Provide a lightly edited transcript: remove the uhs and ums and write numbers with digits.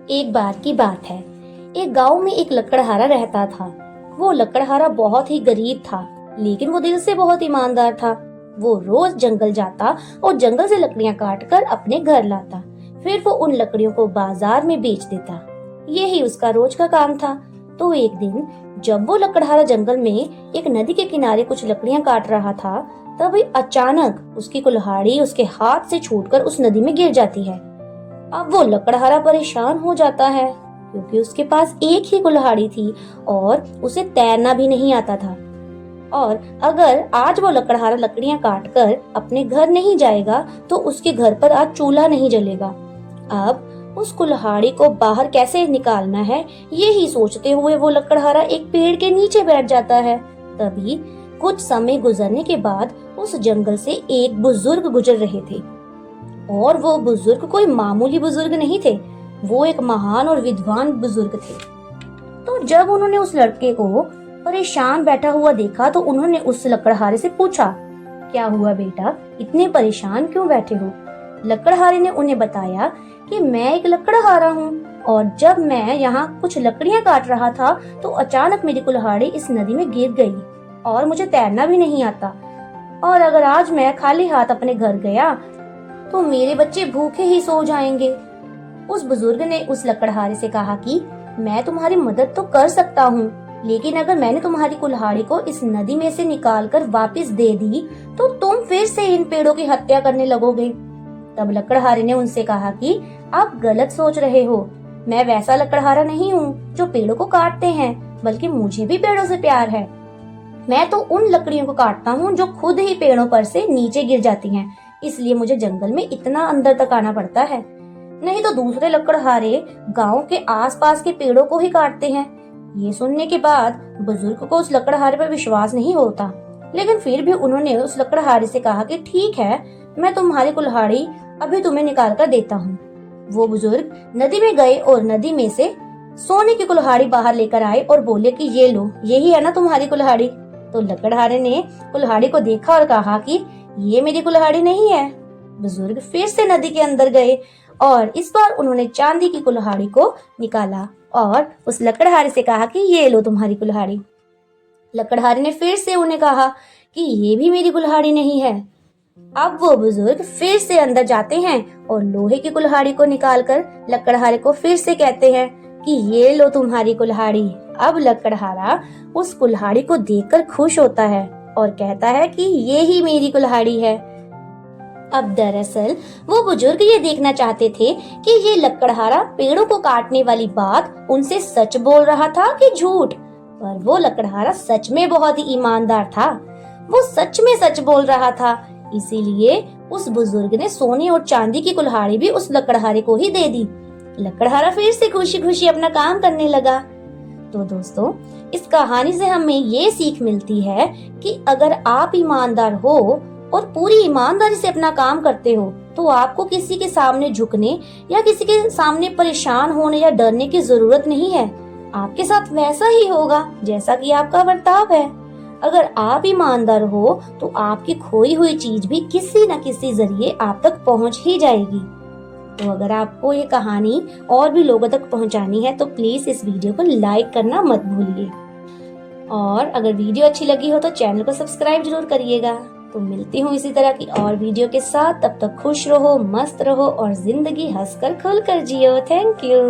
एक बार की बात है। एक गांव में एक लकड़हारा रहता था। वो लकड़हारा बहुत ही गरीब था, लेकिन वो दिल से बहुत ईमानदार था। वो रोज जंगल जाता और जंगल से लकड़ियां काट कर अपने घर लाता। फिर वो उन लकड़ियों को बाजार में बेच देता। यही उसका रोज का काम था। तो एक दिन जब वो लकड़हारा जंगल में एक नदी के किनारे कुछ लकड़ियां काट रहा था, तभी अचानक उसकी कुल्हाड़ी उसके हाथ से छूटकर उस नदी में गिर जाती है। अब वो लकड़हारा परेशान हो जाता है, क्योंकि उसके पास एक ही कुल्हाड़ी थी और उसे तैरना भी नहीं आता था। और अगर आज वो लकड़हारा लकड़ियां काटकर अपने घर नहीं जाएगा तो उसके घर पर आज चूल्हा नहीं जलेगा। अब उस कुल्हाड़ी को बाहर कैसे निकालना है, ये ही सोचते हुए वो लकड़हारा एक पेड़ के नीचे बैठ जाता है। तभी कुछ समय गुजरने के बाद उस जंगल से एक बुजुर्ग गुजर रहे थे। और वो बुजुर्ग कोई मामूली बुजुर्ग नहीं थे, वो एक महान और विद्वान बुजुर्ग थे। तो जब उन्होंने उस लड़के को परेशान बैठा हुआ देखा तो उन्होंने उस लकड़हारे से पूछा, क्या हुआ बेटा, इतने परेशान क्यों बैठे हो? लकड़हारे ने उन्हें बताया कि मैं एक लकड़हारा हूँ और जब मैं यहाँ कुछ लकड़ियाँ काट रहा था तो अचानक मेरी कुल्हाड़ी इस नदी में गिर गई और मुझे तैरना भी नहीं आता। और अगर आज मैं खाली हाथ अपने घर गया तो मेरे बच्चे भूखे ही सो जाएंगे। उस बुजुर्ग ने उस लकड़हारे से कहा कि मैं तुम्हारी मदद तो कर सकता हूँ, लेकिन अगर मैंने तुम्हारी कुल्हाड़ी को इस नदी में से निकालकर वापस दे दी तो तुम फिर से इन पेड़ों की हत्या करने लगोगे। तब लकड़हारे ने उनसे कहा कि आप गलत सोच रहे हो। मैं वैसा लकड़हारा नहीं हूँ जो पेड़ों को काटते हैं, बल्कि मुझे भी पेड़ों से प्यार है। मैं तो उन लकड़ियों को काटता हूँ जो खुद ही पेड़ों पर से नीचे गिर जाती हैं, इसलिए मुझे जंगल में इतना अंदर तक आना पड़ता है। नहीं तो दूसरे लकड़हारे गांव के आसपास के पेड़ों को ही काटते हैं। ये सुनने के बाद बुजुर्ग को उस लकड़हारे पर विश्वास नहीं होता, लेकिन फिर भी उन्होंने उस लकड़हारे से कहा कि ठीक है, मैं तुम्हारी कुल्हाड़ी अभी तुम्हें निकाल कर देता हूँ। वो बुजुर्ग नदी में गए और नदी में से सोने की कुल्हाड़ी बाहर लेकर आए और बोले कि ये लो, यही है ना तुम्हारी कुल्हाड़ी। तो लकड़हारे ने कुल्हाड़ी को देखा और कहा कि ये मेरी कुल्हाड़ी नहीं है। बुजुर्ग फिर से नदी के अंदर गए और इस बार उन्होंने चांदी की कुल्हाड़ी को निकाला और उस लकड़हारे से कहा कि ये लो तुम्हारी कुल्हाड़ी। लकड़हारे ने फिर से उन्हें कहा कि ये भी मेरी कुल्हाड़ी नहीं है। अब वो बुजुर्ग फिर से अंदर जाते हैं और लोहे की कुल्हाड़ी को निकालकर लकड़हारे को फिर से कहते हैं कि ये लो तुम्हारी कुल्हाड़ी। अब लकड़हारा उस कुल्हाड़ी को देखकर खुश होता है और कहता है कि ये ही मेरी कुल्हाड़ी है। अब दरअसल वो बुजुर्ग ये देखना चाहते थे कि ये लकड़हारा पेड़ों को काटने वाली बात उनसे सच बोल रहा था कि झूठ। पर वो लकड़हारा सच में बहुत ही ईमानदार था, वो सच में सच बोल रहा था। इसीलिए उस बुजुर्ग ने सोने और चांदी की कुल्हाड़ी भी उस लकड़हारे को ही दे दी। लकड़हारा फिर से खुशी खुशी अपना काम करने लगा। तो दोस्तों, इस कहानी से हमें ये सीख मिलती है कि अगर आप ईमानदार हो और पूरी ईमानदारी से अपना काम करते हो तो आपको किसी के सामने झुकने या किसी के सामने परेशान होने या डरने की जरूरत नहीं है। आपके साथ वैसा ही होगा जैसा कि आपका बर्ताव है। अगर आप ईमानदार हो तो आपकी खोई हुई चीज भी किसी न किसी जरिए आप तक पहुंच ही जाएगी। तो अगर आपको ये कहानी और भी लोगों तक पहुंचानी है तो प्लीज इस वीडियो को लाइक करना मत भूलिए। और अगर वीडियो अच्छी लगी हो तो चैनल को सब्सक्राइब जरूर करिएगा। तो मिलती हूँ इसी तरह की और वीडियो के साथ। तब तक खुश रहो, मस्त रहो और जिंदगी हंसकर खुलकर जियो। Thank you.